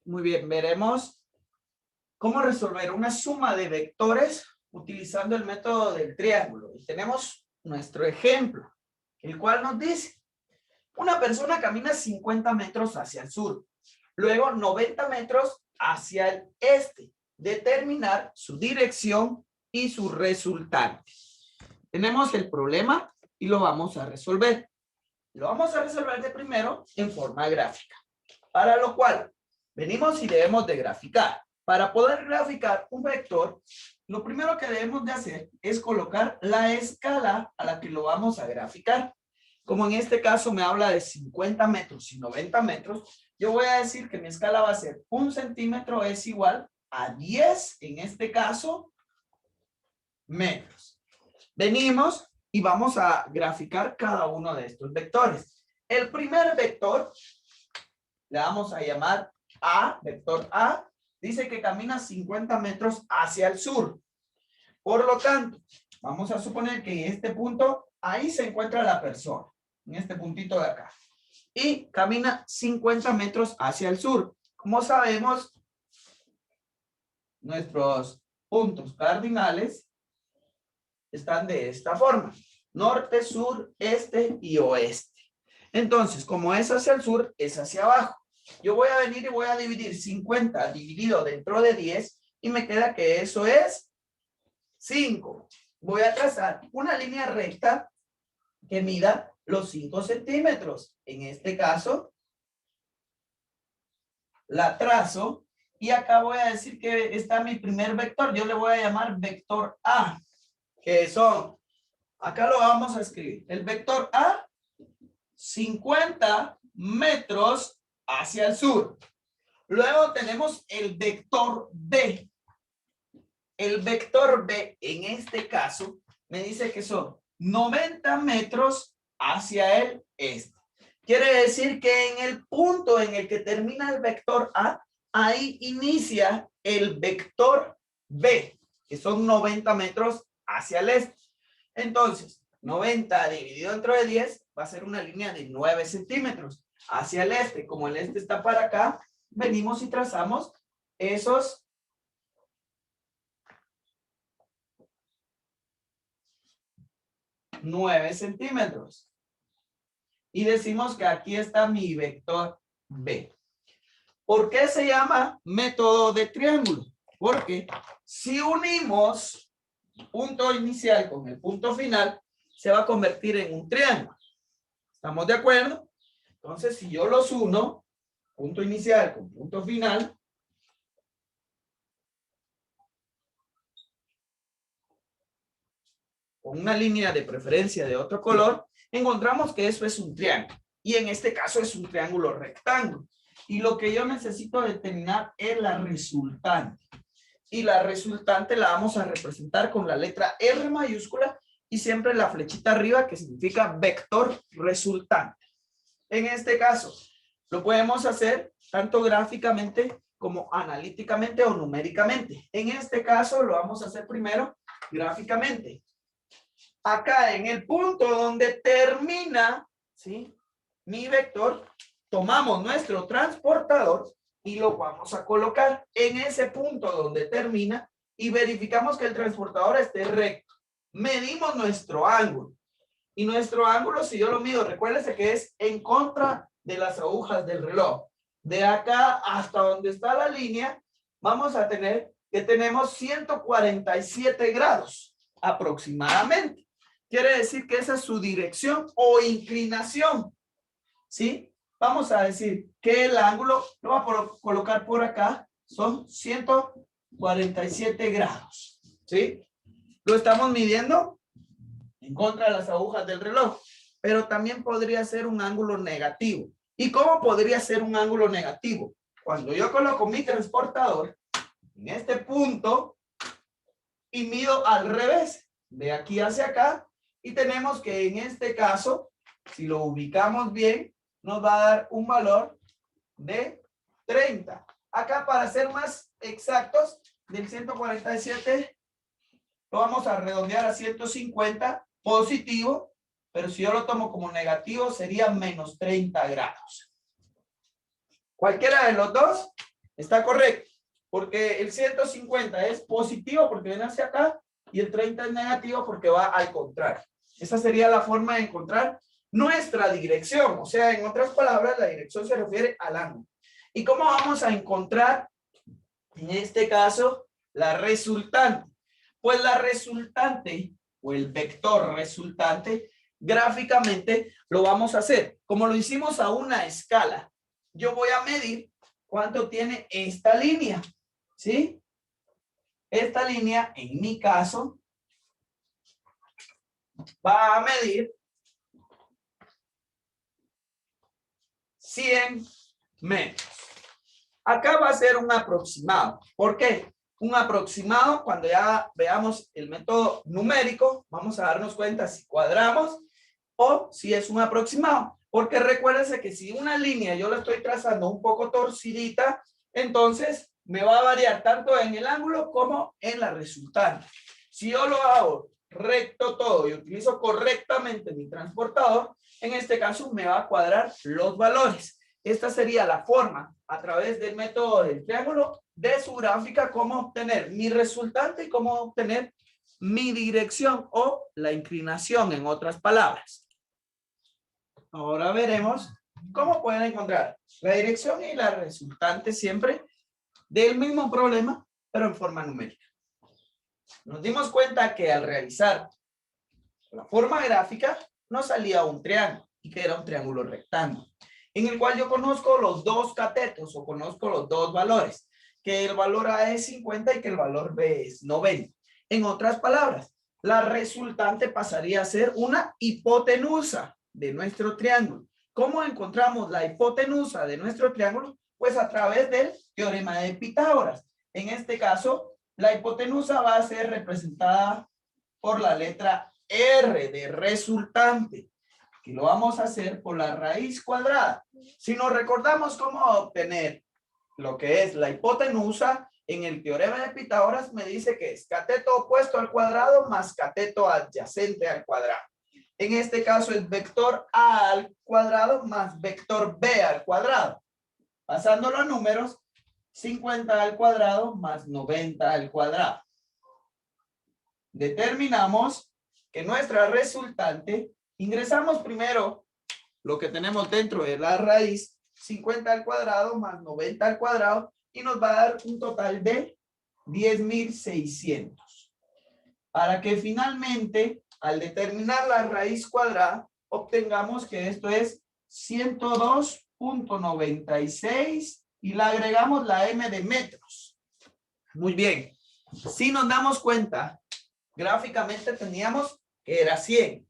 Muy bien, veremos cómo resolver una suma de vectores utilizando el método del triángulo. Y tenemos nuestro ejemplo, el cual nos dice, una persona camina 50 metros hacia el sur, luego 90 metros hacia el este. Determinar su dirección y su resultante. Tenemos el problema y lo vamos a resolver. Lo vamos a resolver de primero en forma gráfica, para lo cual venimos y debemos de graficar. Para poder graficar un vector, lo primero que debemos de hacer es colocar la escala a la que lo vamos a graficar. Como en este caso me habla de 50 metros y 90 metros, yo voy a decir que mi escala va a ser 1 centímetro es igual a 10, en este caso, metros. Venimos y vamos a graficar cada uno de estos vectores. El primer vector le vamos a llamar A, vector A, dice que camina 50 metros hacia el sur. Por lo tanto, vamos a suponer que en este punto, ahí se encuentra la persona, en este puntito de acá. Y camina 50 metros hacia el sur. Como sabemos, nuestros puntos cardinales están de esta forma: norte, sur, este y oeste. Entonces, como es hacia el sur, es hacia abajo. Yo voy a venir y voy a dividir 50 dividido dentro de 10 y me queda que eso es 5. Voy a trazar una línea recta que mida los 5 centímetros. En este caso, la trazo y acá voy a decir que está mi primer vector. Yo le voy a llamar vector A, que son, acá lo vamos a escribir, el vector A, 50 metros hacia el sur. Luego tenemos el vector B. El vector B, en este caso, me dice que son 90 metros hacia el este. Quiere decir que en el punto en el que termina el vector A, ahí inicia el vector B, que son 90 metros hacia el este. Entonces, 90 dividido entre 10 va a ser una línea de 9 centímetros hacia el este. Como el este está para acá, venimos y trazamos esos 9 centímetros. Y decimos que aquí está mi vector B. ¿Por qué se llama método de triángulo? Porque si unimos punto inicial con el punto final, se va a convertir en un triángulo. ¿Estamos de acuerdo? Entonces, si yo los uno, punto inicial con punto final, con una línea de preferencia de otro color, encontramos que eso es un triángulo. Y en este caso es un triángulo rectángulo. Y lo que yo necesito determinar es la resultante. Y la resultante la vamos a representar con la letra R mayúscula y siempre la flechita arriba que significa vector resultante. En este caso, lo podemos hacer tanto gráficamente como analíticamente o numéricamente. En este caso, lo vamos a hacer primero gráficamente. Acá en el punto donde termina, ¿sí?, mi vector, tomamos nuestro transportador y lo vamos a colocar en ese punto donde termina y verificamos que el transportador esté recto. Medimos nuestro ángulo. Y nuestro ángulo, si yo lo mido, recuérdense que es en contra de las agujas del reloj. De acá hasta donde está la línea, vamos a tener que tenemos 147 grados aproximadamente. Quiere decir que esa es su dirección o inclinación. ¿Sí? Vamos a decir que el ángulo, lo voy a colocar por acá, son 147 grados. ¿Sí? Lo estamos midiendo en contra de las agujas del reloj, pero también podría ser un ángulo negativo. ¿Y cómo podría ser un ángulo negativo? Cuando yo coloco mi transportador en este punto y mido al revés, de aquí hacia acá, y tenemos que en este caso, si lo ubicamos bien, nos va a dar un valor de 30. Acá, para ser más exactos, del 147 lo vamos a redondear a 150 positivo, pero si yo lo tomo como negativo sería menos 30 grados. Cualquiera de los dos Está correcto, porque el 150 es positivo porque viene hacia acá y el 30 es negativo porque va al contrario. Esa sería la forma de encontrar nuestra dirección. O sea, en otras palabras, la dirección se refiere al ángulo. ¿Y cómo vamos a encontrar, en este caso, la resultante? Pues la resultante o el vector resultante, gráficamente lo vamos a hacer. Como lo hicimos a una escala, yo voy a medir cuánto tiene esta línea, ¿sí? Esta línea, en mi caso, va a medir 100 metros. Acá va a ser un aproximado. ¿Por qué? Un aproximado, cuando ya veamos el método numérico, vamos a darnos cuenta si cuadramos o si es un aproximado. Porque recuérdense que si una línea yo la estoy trazando un poco torcidita, entonces me va a variar tanto en el ángulo como en la resultante. Si yo lo hago recto todo y utilizo correctamente mi transportador, en este caso me va a cuadrar los valores. Esta sería la forma, a través del método del triángulo, de su gráfica, cómo obtener mi resultante y cómo obtener mi dirección o la inclinación, en otras palabras. Ahora veremos cómo pueden encontrar la dirección y la resultante siempre del mismo problema, pero en forma numérica. Nos dimos cuenta que al realizar la forma gráfica nos salía un triángulo y que era un triángulo rectángulo, en el cual yo conozco los dos catetos o conozco los dos valores, que el valor A es 50 y que el valor B es 90. En otras palabras, la resultante pasaría a ser una hipotenusa de nuestro triángulo. ¿Cómo encontramos la hipotenusa de nuestro triángulo? Pues a través del teorema de Pitágoras. En este caso, la hipotenusa va a ser representada por la letra R de resultante, que lo vamos a hacer por la raíz cuadrada. Si nos recordamos cómo obtener lo que es la hipotenusa, en el teorema de Pitágoras me dice que es cateto opuesto al cuadrado más cateto adyacente al cuadrado. En este caso es vector A al cuadrado más vector B al cuadrado. Pasándolo a números, 50 al cuadrado más 90 al cuadrado. Determinamos que nuestra resultante, ingresamos primero lo que tenemos dentro de la raíz, 50 al cuadrado más 90 al cuadrado, y nos va a dar un total de 10.600. Para que finalmente, al determinar la raíz cuadrada, obtengamos que esto es 102.96 y le agregamos la m de metros. Muy bien. Si nos damos cuenta, gráficamente teníamos que era 100.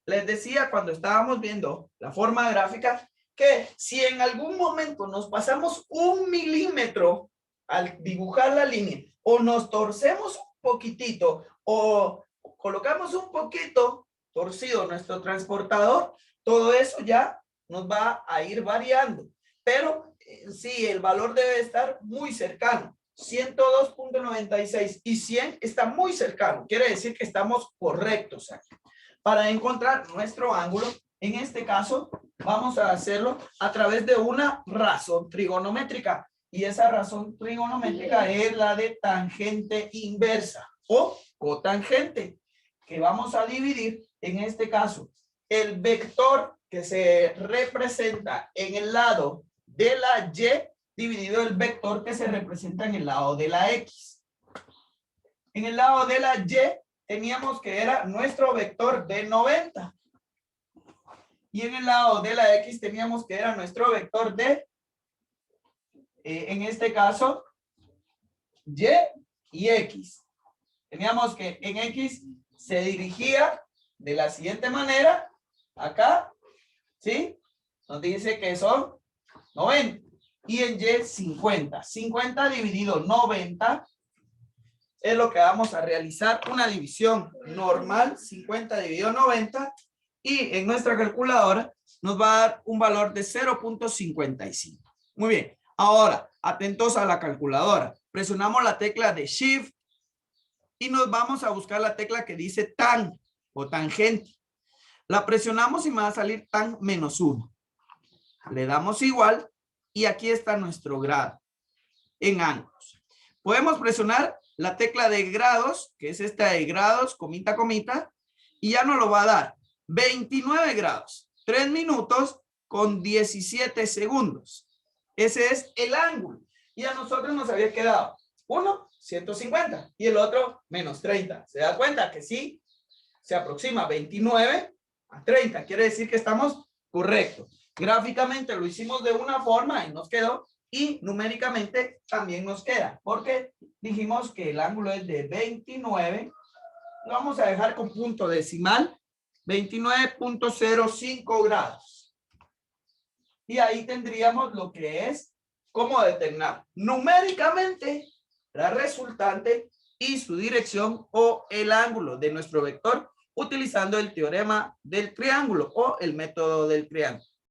Les decía cuando estábamos viendo la forma gráfica que si en algún momento nos pasamos 1 milímetro al dibujar la línea o nos torcemos un poquitito o colocamos un poquito torcido nuestro transportador, todo eso ya nos va a ir variando. Pero sí, el valor debe estar muy cercano. 102.96 y 100 está muy cercano. Quiere decir que estamos correctos aquí. Para encontrar nuestro ángulo, en este caso, vamos a hacerlo a través de una razón trigonométrica. Y esa razón trigonométrica es la de tangente inversa o cotangente, que vamos a dividir, en este caso, el vector que se representa en el lado de la Y dividido el vector que se representa en el lado de la X. En el lado de la Y teníamos que era nuestro vector de 90. Y en el lado de la X teníamos que era nuestro vector de, en este caso, Y y X. Teníamos que en X se dirigía de la siguiente manera, acá, ¿sí? Nos dice que son 90. Y en Y 50. 50 dividido 90 es lo que vamos a realizar, una división normal, 50 dividido 90, y en nuestra calculadora nos va a dar un valor de 0.55. Muy bien, ahora, atentos a la calculadora. Presionamos la tecla de Shift y nos vamos a buscar la tecla que dice tan o tangente. La presionamos y me va a salir tan menos 1. Le damos igual y aquí está nuestro grado. en ángulos. Podemos presionar la tecla de grados, que es esta de grados, comita, comita, y ya nos lo va a dar 29 grados, 3 minutos con 17 segundos. Ese es el ángulo. Y a nosotros nos había quedado uno, 150, y el otro, menos 30. ¿Se da cuenta que sí? Se aproxima 29 a 30. Quiere decir que estamos correctos. Gráficamente lo hicimos de una forma y nos quedó. Y numéricamente también nos queda. Porque dijimos que el ángulo es de 29. Lo vamos a dejar con punto decimal. 29.05 grados. Y ahí tendríamos lo que es cómo determinar numéricamente la resultante y su dirección o el ángulo de nuestro vector utilizando el teorema del triángulo o el método del triángulo.